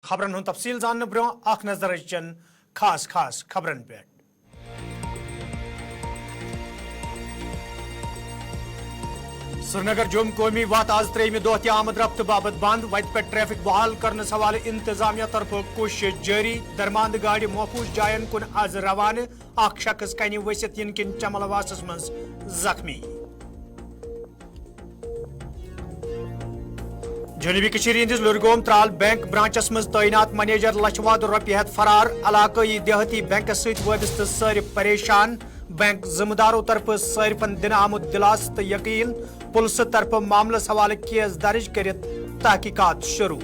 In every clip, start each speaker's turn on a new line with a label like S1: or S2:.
S1: खबरन हुन तफसील जानने ब्रो अख नजर चन खास खास खबरन पे श्रीनगर जुम कौमी वत आज त्रेमि दह तह आमद रफ्त बाबत बंद वत पे ट्रैफिक बहाल करने हवाले इंतजामिया तरफ कोशिश जारी दरमांद गाड़ी महफूज जायन कुन आज रवान अख शख्स कन वसित इन किन चमलवासस मज जख्मी जनूबी कश्मीर लुरगोम त्राल बैंक ब्रांचस मज तैनात मैनेजर लछवाद रुपये हेत फरार इलाकई देहाती बैंक सत वाबस्त सारे परेशान बैंक जिम्मेदारों तरफ सारिफन दिन आमुद दिलास तो यकीन पुलिस तरफ मामलस हवाले केस दर्ज कर तहकीकात शुरू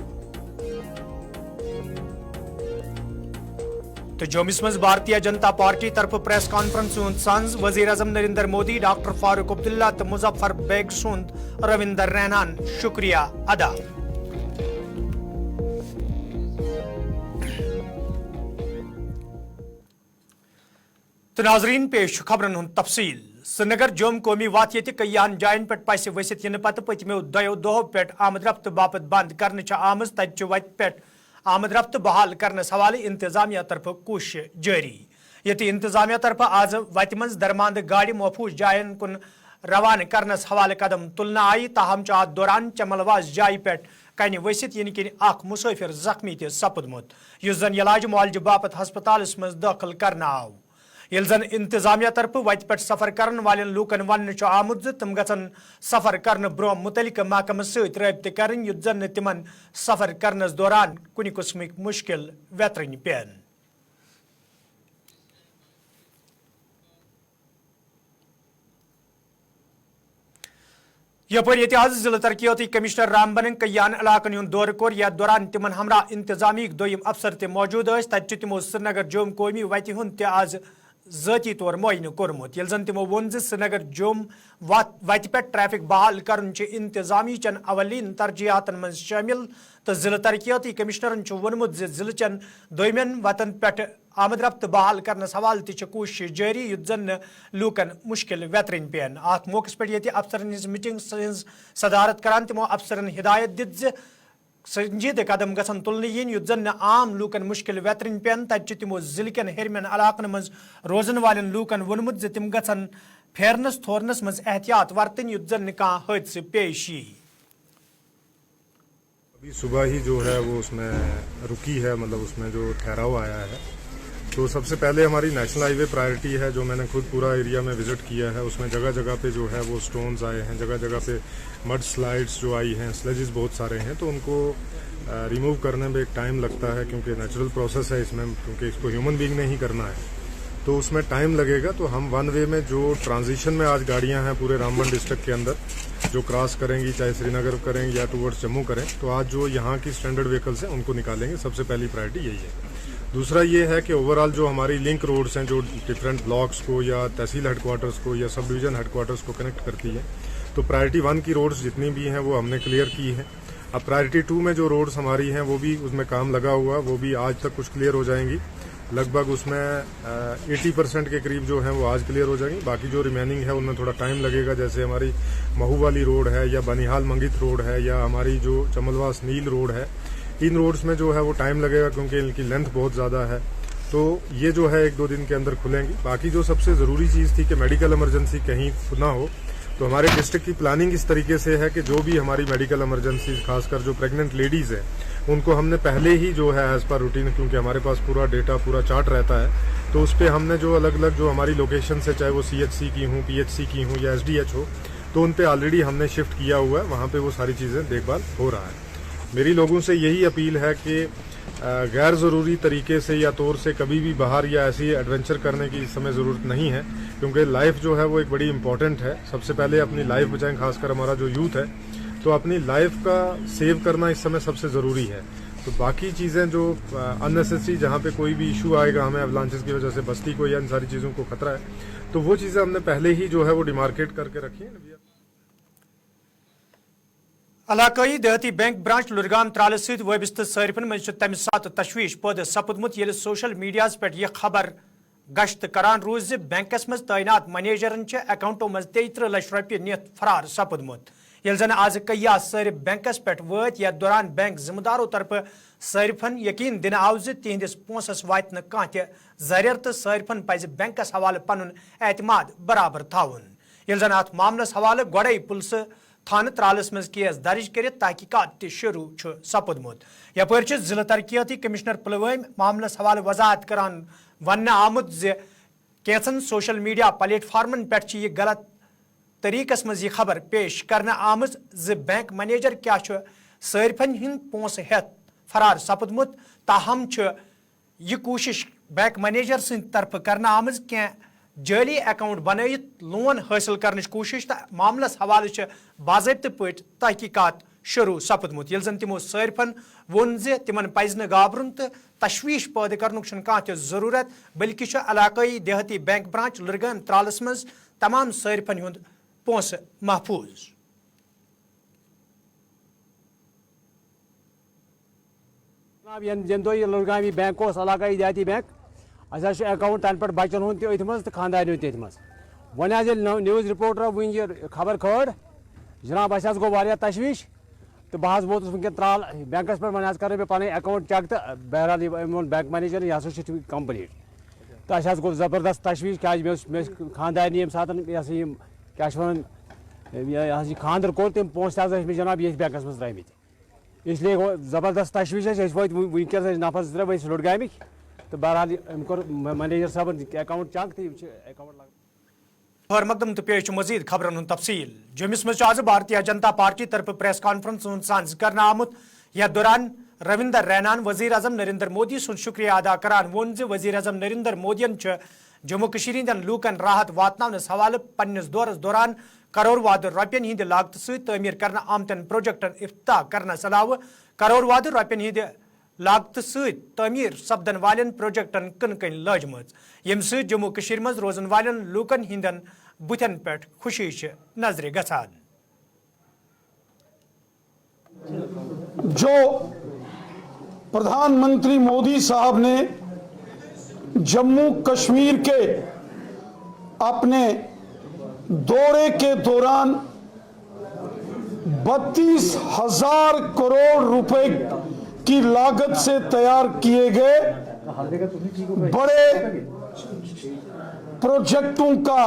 S1: तो जोमिस मज भारतीय जनता पार्टी तरफ प्रेस कॉन्फ्रेंस संज वजीर अजम नरेंद्र मोदी डॉक्टर फारूक अब्दुल्ला तो मुजफ्फर बेग सुंद रविंदर रैनान शुक्रिया अदा तो नाजरीन पेश खबरन हुन तफसील श्रीनगर जुम कौमी वात ये कईयान जायन पे पस वसित इन पत पतमो दो दहों पे आमद रफ्त बापत बंद कर आमज तत वत पे आमद रफ्त बहाल करने हवाले इंतजामिया तरफ कोशिश जारी ये इंतजामिया तरफ आज वत मज दरमांद गाड़ी महफूज जायन कुन रवान करने हवाले कदम तुलना आई ताहम अत दौरान चमलवास जाय पे कन वसित इन किन मुसाफिर जख्मी त सपदमुत युस जन इलाज मुआलज बापत हस्पतालस मज दाखिल करना आव ये जन इंतजामिया तरफ वत पे सफर करने वाले लूकन वन आमुद तम गन सफर करने ब्रो मुतलिक महकम सबित कर युत जन तिमन सफर करने दौरान कुन किस्म मुश्किल वेतरन पेन यपर ये आज जिला तरक्याती कमिश्नर रामबन कईयान इलाकन हुंद दौर कोर यथ दौरान तिमन हमरा इंतजामी दोयम अफसर ते मौजूद तत तिमो श्रीनगर जुम कौमी वत हुंद आज ज़ाती तौर मुआयन कोरमुत ये जन तिमो वोन श्रीनगर जुम वत पे ट्रैफिक बहाल कर इंतजामी चन अवलीन तरजीहातन मज शामिल तो जिला तरक्याती कमिश्नरन वोनमुत जिले चन दोयमन वतन पे आमद रफ्त बहाल करने हवाले ति कोशिश जारी युत जन लूकन मुश्किल वेतरन पेन अत मौके पे ये अफसरन मीटिंग सदारत करान तिमो अफसरन हिदायत दित संजीद कदम गसन तुलने इन युत जन आम लूकन मुश्किल वेतरन पेन तत तिमो जिले कन हेरमन इलाकन मज रोजन वालन लूकन वोनमुत तिम गसन फेरनस थोरनस मज एहतियात वर्तन युत जन कह हादसे पेश यी
S2: अभी सुबह ही जो है वो उसमें रुकी है, मतलब उसमें जो ठहराव आया है। तो सबसे पहले हमारी नेशनल हाईवे प्रायोरिटी है, जो मैंने खुद पूरा एरिया में विजिट किया है। उसमें जगह जगह पे जो है वो स्टोन्स आए हैं, जगह जगह पे मड स्लाइड्स जो आई हैं, स्लेजेस बहुत सारे हैं, तो उनको रिमूव करने में एक टाइम लगता है, क्योंकि नेचुरल प्रोसेस है इसमें, क्योंकि इसको ह्यूमन बीइंग ने ही करना है, तो उसमें टाइम लगेगा। तो हम वन वे में जो ट्रांजिशन में आज गाड़ियां हैं पूरे रामबन डिस्ट्रिक्ट के अंदर जो क्रॉस करेंगी, चाहे श्रीनगर करें या टूवर्ड्स जम्मू करें, तो आज जो यहाँ की स्टैंडर्ड व्हीकल्स हैं उनको निकालेंगे। सबसे पहली प्रायोरिटी यही है। दूसरा ये है कि ओवरऑल जो हमारी लिंक रोड्स हैं, जो डिफरेंट ब्लॉक्स को या तहसील हेडक्वार्टर्स को या सब डिवीजन हेडक्वार्टर्स को कनेक्ट करती है, तो प्रायोरिटी 1 की रोड्स जितनी भी हैं वो हमने क्लियर की है। अब प्रायोरिटी 2 में जो रोड्स हमारी हैं वो भी उसमें काम लगा हुआ, वो भी आज तक कुछ क्लियर हो जाएंगी। लगभग उसमें 80% के करीब जो है वो आज क्लियर हो जाएंगी। बाकी जो रिमेनिंग है उनमें थोड़ा टाइम लगेगा, जैसे हमारी महू वाली रोड है या बनिहाल मंगित रोड है या हमारी जो चमलवास नील रोड है, इन रोड्स में जो है वो टाइम लगेगा, क्योंकि इनकी लेंथ बहुत ज़्यादा है। तो ये जो है 1-2 दिन के अंदर खुलेंगी। बाकी जो सबसे ज़रूरी चीज़ थी कि मेडिकल इमरजेंसी कहीं ना हो, तो हमारे डिस्ट्रिक्ट की प्लानिंग इस तरीके से है कि जो भी हमारी मेडिकल इमरजेंसी, खासकर जो प्रेग्नेंट लेडीज़ हैं, उनको हमने पहले ही जो है एज पर रूटीन, क्योंकि हमारे पास पूरा डेटा, पूरा चार्ट रहता है, तो उस पर हमने जो अलग अलग जो हमारी लोकेशन से, चाहे वो CHC की हूँ, PHC की हूँ या SDH हो, तो उन पे ऑलरेडी हमने शिफ्ट किया हुआ है। वहाँ पे वो सारी चीज़ें देखभाल हो रहा है। मेरी लोगों से यही अपील है कि गैर ज़रूरी तरीके से या तौर से कभी भी बाहर या ऐसी एडवेंचर करने की इस समय ज़रूरत नहीं है, क्योंकि लाइफ जो है वो एक बड़ी इंपॉर्टेंट है। सबसे पहले अपनी लाइफ बचाएं, खासकर हमारा जो यूथ है, तो अपनी लाइफ का सेव करना इस समय सबसे ज़रूरी है। तो बाकी चीज़ें जो अननेसेसरी, जहाँ पे कोई भी इशू आएगा हमें एवलांचेस की वजह से, बस्ती को या इन सारी चीज़ों को खतरा है, तो वो चीज़ें हमने पहले ही जो है वो डिमार्केट करके रखी है।
S1: इलाकई देहाती बैंक ब्रांच लुरगाम त्राल सत वाबस्त सारिफन मज तम सात तशवीश पद सपदमुत ये सोशल मीडिया पे यह खबर गश्त करान रोज बैंकस मज तैनात मैनेजरन अकाउंटों मज 33 लाख रुपये नित फरार सपदमुत। ये जन आज कया सारे बैंकस पे वत यथ दौरान बैंक जिम्मेदारों तरफ صارفن یقین دن آو تہندس پونسس وات زریر تو صارفن پز بینکس حوالہ پن اعتماد برابر تھاون یل زن ات معاملس حوالہ گوڑے پلسہ تھانہ ترالس مز کیس درج کرت تحقیقات تہ شروع سپدمت یپر ضلع ترقیاتی کمشنر پلوام معاملس حوالہ وضاحت کران ون آمت کینچن سوشل میڈیا پلیٹ فارمن پہ یہ غلط طریقس مز یہ خبر پیش کرنا آمز بینک منیجر کیا صارفن ہند پونس ہیت فرار سپدمت تاہم یہ کوشش بینک منیجر سند طرف کرنا آمز کی جعلی اکاؤنٹ بنائت لون حاصل کرنچ کوشش تو معاملس حوالہ باضابطہ پٲٹھۍ تحقیقات شروع سپدمت یل زن تمو صارفن وون تمن پز گابرن تو تشویش پید کرنک کانٛہہ تہِ ضرورت بلکہ علاقائی دیہاتی بینک برانچ لرگام ترالس مز تمام صارفن ہند پونسہ محفوظ
S3: ین دہ یہ لرگامی بینک علاقائی دیہاتی بینک اہس اکاؤنٹ تن پہ بچن ہند تھی اتھ مز تو خاندان تھی مز ون نیوز رپورٹر ون یہ خبر کھٲڑ جناب اس گو واریاہ تشویش تو بہ ووتس ونکن ترال بینکس پہ ون کر پن اکاؤنٹ چیک تو بہرحال یہ بینک منیجر یہ ہسا کمپلیٹ تو اس گو زبردست تشویش کیا خاندان یم سات یہ کیا ون خاندر کور تم پونس تہ جناب یہ بینکس مز ترٛٲمٕتۍ اس لیے گو زبردست تشویش ووت ونکس نفر زٕ ترٛےٚ لُڈگامٕکۍ تو بہرحال کور منیجر صاحب اکاؤنٹ چیک تو اکاؤنٹ
S1: خیر مقدم تو پیش مزید خبرن ہند تفصیل جمس مز آز بھارتیہ جنتا پارٹی طرف پریس کانفرنس سانز کرنا آمت یتھ دوران روندر رینان وزیر اعظم نریندر مودی سن شکریہ ادا کران وون وزیر اعظم نریندر مودین جموں کشیر ہندین لوکن راحت واتناونس حوالہ پنس دورس دوران کرور واد رۄپین ہند لاگت ست تعمیر کرنا آمتن پروجیکٹن افتتاح کرنس علاوہ کرور واد رۄپین ہند لاگت ست تعمیر سپدن والن پروجیکٹن کن کن لجمت یم ست جموں کشیر مز روزن والن لوکن ہندن بتن پہ خوشی نظر گژھان
S4: جو پردھان منتری مودی صاحب نے جموں کشمیر کے اپنے دورے کے دوران 32,000 کروڑ روپے کی لاگت سے تیار کیے گئے بڑے پروجیکٹوں کا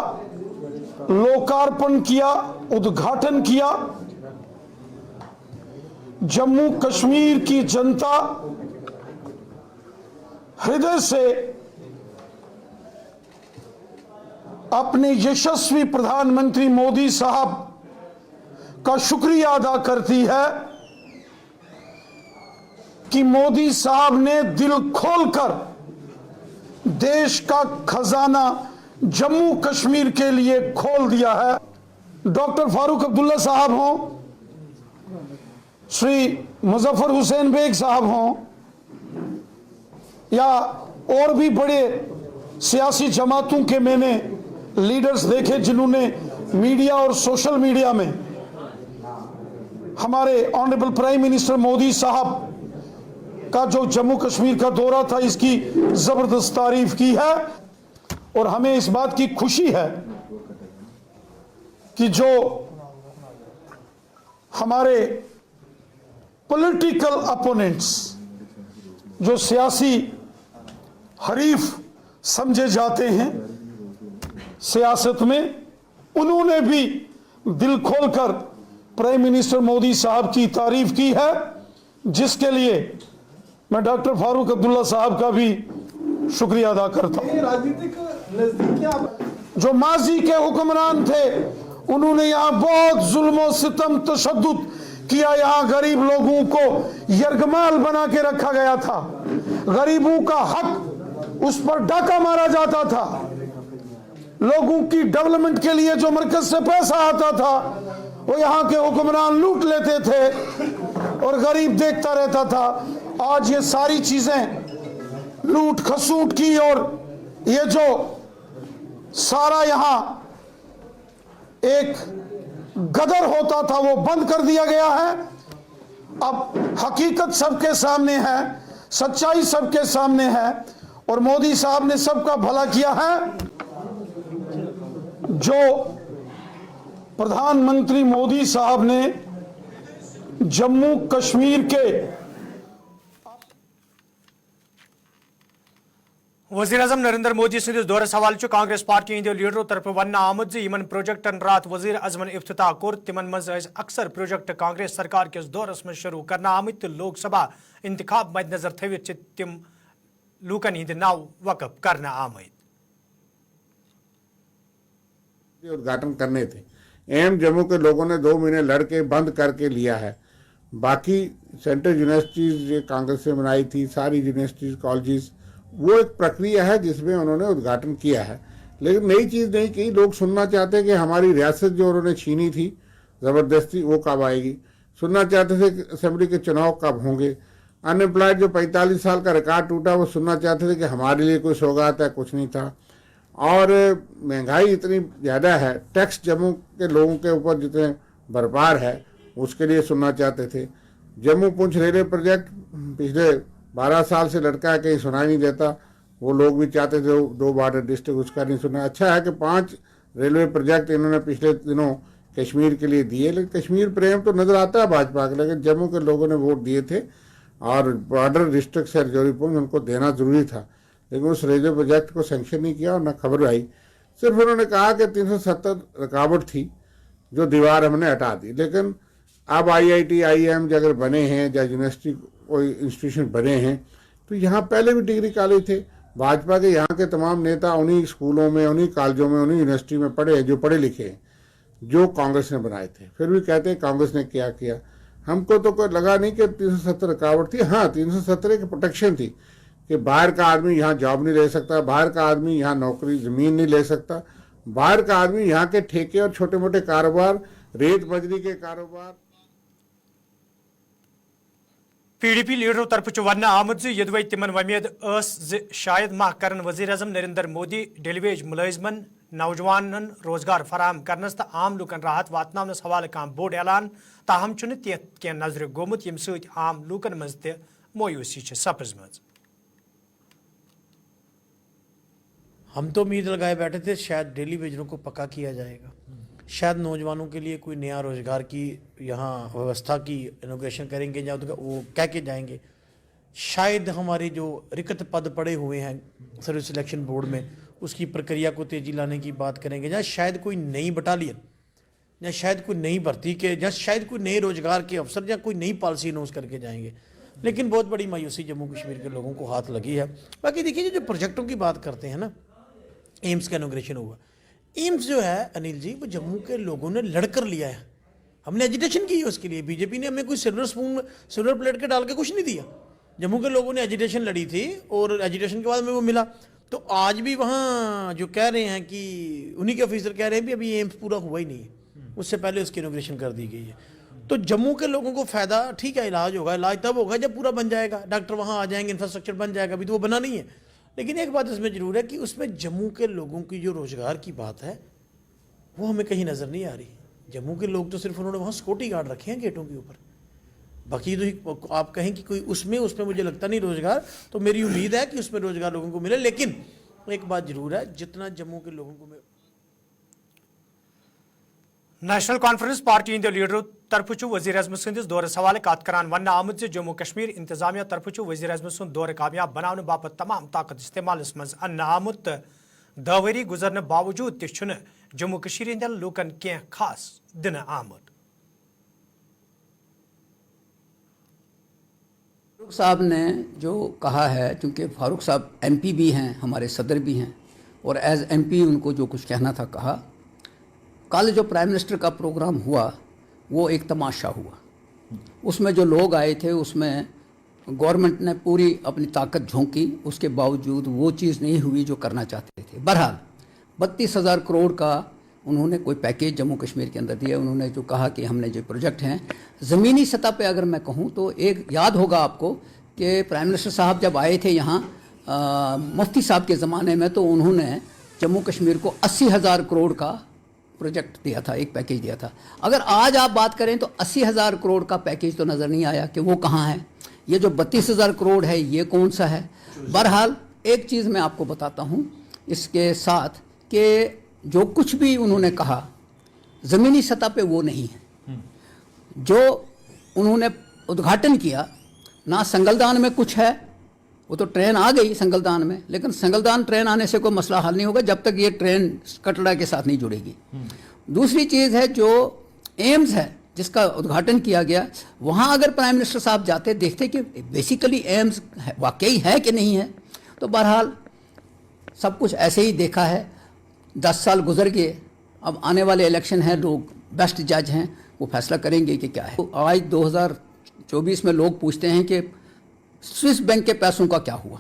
S4: لوکارپن کیا ادگھاٹن کیا جموں کشمیر کی جنتا ہردے سے اپنے یشسوی پردھان منتری مودی صاحب کا شکریہ ادا کرتی ہے کہ مودی صاحب نے دل کھول کر دیش کا خزانہ جموں کشمیر کے لیے کھول دیا ہے. ڈاکٹر فاروق عبداللہ صاحب ہوں, شری مظفر حسین بیگ صاحب ہوں, یا اور بھی بڑے سیاسی جماعتوں کے میں نے لیڈرز دیکھے جنہوں نے میڈیا اور سوشل میڈیا میں ہمارے آنریبل پرائم منسٹر مودی صاحب کا جو جموں کشمیر کا دورہ تھا اس کی زبردست تعریف کی ہے. اور ہمیں اس بات کی خوشی ہے کہ جو ہمارے پولیٹیکل اپوننٹس, جو سیاسی حریف سمجھے جاتے ہیں سیاست میں, انہوں نے بھی دل کھول کر پرائم منسٹر مودی صاحب کی تعریف کی ہے, جس کے لیے میں ڈاکٹر فاروق عبداللہ صاحب کا بھی شکریہ ادا کرتا ہوں. جو ماضی کے حکمران تھے انہوں نے یہاں بہت ظلم و ستم تشدد کیا, یہاں غریب لوگوں کو یرغمال بنا کے رکھا گیا تھا, غریبوں کا حق اس پر ڈاکہ مارا جاتا تھا, لوگوں کی ڈیولپمنٹ کے لیے جو مرکز سے پیسہ آتا تھا وہ یہاں کے حکمران لوٹ لیتے تھے اور غریب دیکھتا رہتا تھا. آج یہ ساری چیزیں لوٹ کھسوٹ کی اور یہ جو سارا یہاں ایک غدر ہوتا تھا وہ بند کر دیا گیا ہے. اب حقیقت سب کے سامنے ہے, سچائی سب کے سامنے ہے, اور مودی صاحب نے سب کا بھلا کیا ہے. جو پردھان منتری مودی صاحب نے جموں کشمیر کے
S1: वज़ीर-ए-आज़म नरेंद्र मोदी सदिस दौरस हवाले कांग्रेस पार्टी हंदो लीडरों तरफ वन आमद इन प्रोजेक्टन रात वज़ीर-ए-आज़मन इफ्तिताह कोर तिमन मज अक्सर प्रोजेक्ट कांग्रेस सरकार किस दौरस में शुरू करना आमत तो लोकसभा इंतखाब मद्देनजर थवित तिम लूकन हिंद नाव वक़फ करना आमद।
S5: उद्घाटन करने थे, एम जम्मू के लोगों ने 2 महीने लड़के बंद करके लिया है। बाकी सेंट्रल यूनिवर्सिटीज ये कांग्रेस ने बनाई थी, सारी यूनिवर्सिटीज कॉलेजेस, वो एक प्रक्रिया है जिसमें उन्होंने उद्घाटन किया है, लेकिन नई चीज़ नहीं की। लोग सुनना चाहते कि हमारी रियासत जो उन्होंने छीनी थी ज़बरदस्ती वो कब आएगी, सुनना चाहते थे कि असेंबली के चुनाव कब होंगे, अनएम्प्लॉयड जो 45 साल का रिकॉर्ड टूटा वो सुनना चाहते थे कि हमारे लिए कोई सौगात है, कुछ नहीं था। और महंगाई इतनी ज़्यादा है, टैक्स जम्मू के लोगों के ऊपर जितने भरपार है उसके लिए सुनना चाहते थे। जम्मू पुंछ रेलवे प्रोजेक्ट पिछले 12 साल से लटका है, कहीं सुनाई नहीं देता, वो लोग भी चाहते थे 2 बॉर्डर डिस्ट्रिक्ट, उसका नहीं सुना। अच्छा है कि 5 रेलवे प्रोजेक्ट इन्होंने पिछले दिनों कश्मीर के लिए दिए, लेकिन कश्मीर प्रेम तो नज़र आता है भाजपा के, लेकिन जम्मू के लोगों ने वोट दिए थे और बॉर्डर डिस्ट्रिक्ट से रजौरी पुंछ उनको देना ज़रूरी था, लेकिन उस रेलवे प्रोजेक्ट को सेंक्शन नहीं किया और न खबर आई। सिर्फ उन्होंने कहा कि 370 रुकावट थी जो दीवार हमने हटा दी। लेकिन अब IIT IIM अगर बने हैं या यूनिवर्सिटी कोई इंस्टीट्यूशन बने हैं तो यहाँ पहले भी डिग्री कॉलेज थे। भाजपा के यहाँ के तमाम नेता उन्हीं स्कूलों में, उन्हीं कॉलेजों में, उन्हीं यूनिवर्सिटी में पढ़े हैं जो पढ़े लिखे हैं, जो कांग्रेस ने बनाए थे। फिर भी कहते हैं कांग्रेस ने क्या किया। हमको तो कोई लगा नहीं कि 370 रुकावट थी। हाँ, 370 की प्रोटेक्शन थी कि बाहर का आदमी यहाँ जॉब नहीं ले सकता, बाहर का आदमी यहाँ नौकरी ज़मीन नहीं ले सकता, बाहर का आदमी यहाँ के ठेके और छोटे मोटे कारोबार, रेत बजरी के कारोबार।
S1: PDP लीडरों तरफ वन आमद यदि तिमन वमेद शायद माह करन वज़ीर-ए-आज़म नरेंद्र मोदी डेलीवेज मुलाजिमन नौजवानन रोजगार फराहम करनस तो आम लूकन राहत वातनावनस हवाले कह बोड ऐलान, ताहम कह नजर गोमुत यम सत आम लूकन मज त मोयूसी सपजमज।
S6: हम तो उम्मीद लगाए बैठे थे शायद डेली वेजरों को पक्का किया जाएगा, शायद नौजवानों के लिए कोई नया रोज़गार की यहाँ व्यवस्था की इनोग्रेशन करेंगे या तो वो कह के जाएंगे। शायद हमारे जो रिक्त पद पड़े हुए हैं सर्विस सिलेक्शन बोर्ड में उसकी प्रक्रिया को तेज़ी लाने की बात करेंगे, या शायद कोई नई बटालियन या शायद कोई नई भर्ती के या शायद कोई नए रोज़गार के अफसर या कोई नई पॉलिसी अनाउंस करके जाएंगे। लेकिन बहुत बड़ी मायूसी जम्मू कश्मीर के लोगों को हाथ लगी है। बाकी देखिए जो प्रोजेक्टों की बात करते हैं ना, एम्स का इनोग्रेशन हुआ, एम्स जो है अनिल जी वो जम्मू के लोगों ने लड़कर लिया है, हमने एजिटेशन की है उसके लिए। बीजेपी ने हमें कोई सिल्वर प्लेट के डाल के कुछ नहीं दिया, जम्मू के लोगों ने एजिटेशन लड़ी थी और एजिटेशन के बाद में वो मिला। तो आज भी वहाँ जो कह रहे हैं कि उन्हीं के ऑफिसर कह रहे हैं भी अभी एम्स पूरा हुआ ही नहीं है, उससे पहले उसकी इनोग्रेशन कर दी गई है। तो जम्मू के लोगों को फ़ायदा, ठीक है इलाज होगा, इलाज तब होगा जब पूरा बन जाएगा, डॉक्टर वहाँ आ जाएंगे, इंफ्रास्ट्रक्चर बन जाएगा, अभी तो वो बना नहीं है। लेकिन एक बात इसमें ज़रूर है कि उसमें जम्मू के लोगों की जो रोज़गार की बात है वो हमें कहीं नज़र नहीं आ रही। जम्मू के लोग तो सिर्फ उन्होंने वहाँ सिक्योरिटी गार्ड रखे हैं गेटों के ऊपर, बाकी तो आप कहें कि कोई उसमें मुझे लगता नहीं रोज़गार। तो मेरी उम्मीद है कि उसमें रोज़गार लोगों को मिले। लेकिन एक बात ज़रूर है, जितना जम्मू के लोगों को
S1: नेशनल कॉन्फ्रेंस पार्टी हंदो लीडरों तरफ वज़ीर-ए-आज़म सदिस दौरस हवाले कत करान वन आमद जम्मू कश्मीर इंतजामिया तरफ वज़ीर-ए-आज़म सुंद दौर कामयाब बनाने बाबत तमाम ताकत इस्तेमाल मज अन्न आमुत। 10 वरी गुजरने बावजूद तह जम्मू कश्मीर हंदन लूकन कह खास दिन आमद।
S7: फारूक साहब ने जो कहा है, चूँकि फारूक साहब MP भी हैं, हमारे सदर भी हैं, और एज MP उनको जो कुछ कहना था कहा। कल जो प्राइम मिनिस्टर का प्रोग्राम हुआ वो एक तमाशा हुआ, उसमें जो लोग आए थे उसमें गवर्नमेंट ने पूरी अपनी ताकत झोंकी, उसके बावजूद वो चीज़ नहीं हुई जो करना चाहते थे। बहरहाल 32,000 करोड़ का उन्होंने कोई पैकेज जम्मू कश्मीर के अंदर दिया। उन्होंने जो कहा कि हमने जो प्रोजेक्ट हैं ज़मीनी सतह पे अगर मैं कहूँ तो एक याद होगा आपको कि प्राइम मिनिस्टर साहब जब आए थे यहाँ मुफ्ती साहब के ज़माने में, तो उन्होंने जम्मू कश्मीर को 80,000 करोड़ का प्रोजेक्ट दिया था, एक पैकेज दिया था। अगर आज आप बात करें तो 80,000 करोड़ का पैकेज तो नज़र नहीं आया कि वो कहाँ है। ये जो 32,000 करोड़ है ये कौन सा है। बहरहाल एक चीज़ मैं आपको बताता हूँ इसके साथ कि जो कुछ भी उन्होंने कहा ज़मीनी सतह पे वो नहीं है। जो उन्होंने उद्घाटन किया, ना संगलदान में कुछ है वो तो ट्रेन आ गई संगलदान में, लेकिन संगलदान ट्रेन आने से कोई मसला हल नहीं होगा जब तक ये ट्रेन कटरा के साथ नहीं जुड़ेगी। दूसरी चीज़ है जो एम्स है जिसका उद्घाटन किया गया, वहाँ अगर प्राइम मिनिस्टर साहब जाते देखते कि बेसिकली एम्स वाकई है कि नहीं है, तो बहरहाल सब कुछ ऐसे ही देखा है। 10 साल गुजर गए, अब आने वाले इलेक्शन हैं, लोग बेस्ट जज हैं, वो फैसला करेंगे कि क्या है। तो आज 2024 में लोग पूछते हैं कि स्विस बैंक के पैसों का क्या हुआ,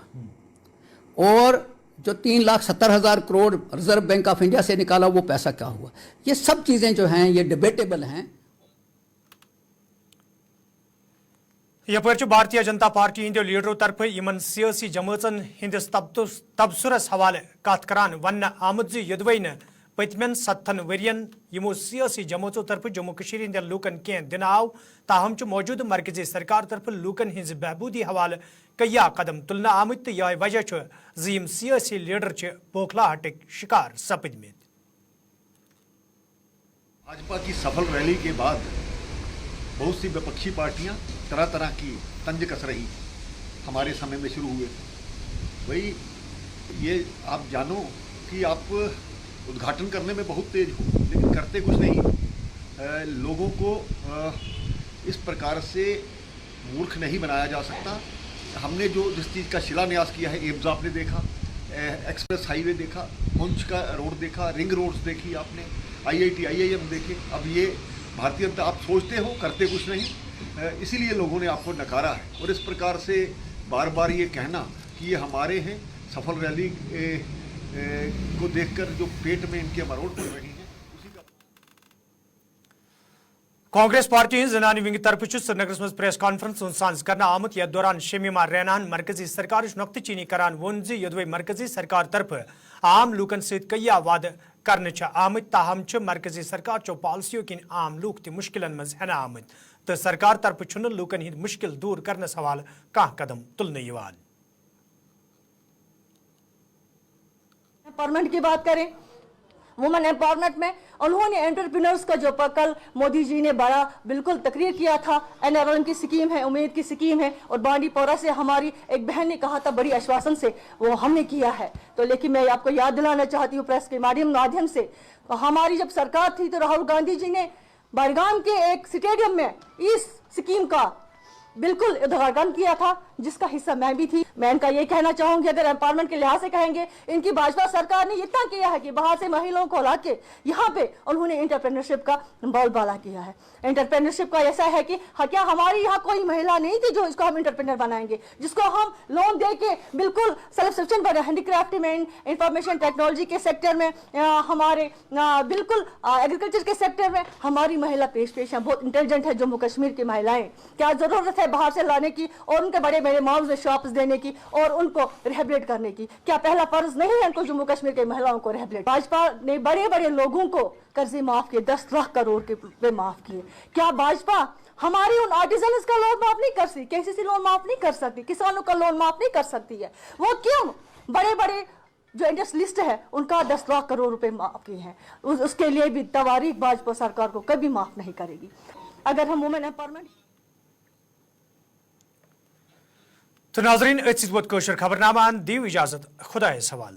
S7: और जो 3,70,000 crore reserve bank of India से निकाला वो पैसा क्या हुआ। ये सब चीज़ें जो हैं ये डिबेटेबल हैं।
S1: यपर भारतीय जनता पार्टी हिंदो लीडरों तरफ इन सियासी जमातन हंदिस तबसुरस हवाले कत करान वन आमद यदवै पतमन 7 वरियन यमो सियासी जमातों तरफ जम्मू कश्मीर हिंद लूकन कह दिन आव, ताहम मौजूद मरकजी सरकार तरफ लूकन हिंज बहबूदी हवाले कया कदम तुलना आमत, तो यह वजह जीम सियासी लीडर बोखलाहट शिकार सपदमेत।
S8: भाजपा की सफल रैली के बाद बहुत सी विपक्षी पार्टियां तरह तरह की तंज कस रही हमारे समय में शुरू हुए। भाई ये आप जानो कि आप उद्घाटन करने में बहुत तेज हो लेकिन करते कुछ नहीं। लोगों को इस प्रकार से मूर्ख नहीं बनाया जा सकता। हमने जो जिस चीज़ का शिलान्यास किया है, एम्स आपने देखा, एक्सप्रेस हाईवे देखा, पुंछ का रोड देखा, रिंग रोड्स देखी आपने, IIT IIM देखे। अब ये भारतीय जनता, आप सोचते हो करते कुछ नहीं, इसीलिए लोगों ने आपको नकारा है। और इस प्रकार से बार बार ये कहना कि ये हमारे हैं, सफल रैली को देखकर जो पेट में इनके मरोड़ पड़ रही है, उसी का।
S1: कांग्रेस पार्टी जनानी विंग तरफ श्रीनगर मज प्रेस कॉन्फ्रेंस साज कर आमुत, यथ दौरान शमीमा रैनान मरकजी सरकार नुक्त चीनी करान वोन यदवे मरकजी सरकार तरफ आम लूकन सत कया वाद कर आमुत, ताहम मरकजी सरकार चो पॉलिसियों किन आम लूक त मुश्किलन मज हन आमुत, तो सरकार तरफ लूकन हिंद मुश्किल दूर करने सवाल कह कदम तुलने यवान।
S9: एम्पावरमेंट की बात करें, वुमेन एम्पावरमेंट में उन्होंने एंटरप्रेन्योर्स का जो कल मोदी जी ने बड़ा बिल्कुल तकरीर किया था, NRLM की स्कीम है, उम्मीद की स्कीम है, और बांडीपोरा से हमारी एक बहन ने कहा था बड़ी आश्वासन से वो हमने किया है। तो लेकिन मैं आपको याद दिलाना चाहती हूँ प्रेस के माध्यम से, तो हमारी जब सरकार थी तो राहुल गांधी जी ने बड़गाम के एक स्टेडियम में इस स्कीम का बिल्कुल उद्घाटन किया था, जिसका हिस्सा मैं भी थी। मैं इनका ये कहना चाहूंगी, अगर एम्पावरमेंट के लिहाज से कहेंगे, इनकी भाजपा सरकार ने इतना किया है कि बाहर से महिलाओं को ला के यहाँ पे उन्होंने इंटरप्रेन्योरशिप का बोलबाला किया है। इंटरप्रेन्योरशिप का ऐसा है कि क्या हमारी यहाँ कोई महिला नहीं थी जो इसको हम इंटरप्रेन्योर बनाएंगे, जिसको हम लोन दे के बिल्कुल सेल्फ सफिशिएंट बने। हैंडीक्राफ्ट में, इंफॉर्मेशन टेक्नोलॉजी के सेक्टर में, हमारे बिल्कुल एग्रीकल्चर के सेक्टर में हमारी महिला पेश है, बहुत इंटेलिजेंट है जम्मू कश्मीर की महिलाएं। क्या जरूरत है बाहर से लाने की और उनके बड़े बड़े मॉल्स में शॉप्स देने की और उनको रिहेबिलिट करने की? क्या पहला फर्ज नहीं है उनको जम्मू कश्मीर के महिलाओं को रिहेबिलिट? भाजपा ने बड़े बड़े लोगों को कर्जे माफ किए, 10 लाख करोड़ के रुपए माफ किए। क्या भाजपा हमारी उन आर्टिजन्स का लोन माफ नहीं कर सकती? KCC लोन माफ नहीं कर सकती? किसानों का लोन माफ नहीं कर सकती है? वो क्यों? बड़े बड़े जो इंडस्ट्रियलिस्ट है उनका 10 लाख करोड़ रुपए माफ किए हैं। उसके लिए भी तवारीख भाजपा सरकार को कभी माफ नहीं करेगी। अगर हम वुमेन एम्पावरमेंट
S1: तो नाजरीन, खबरनामा दी इजाजत, खुदा सवाल।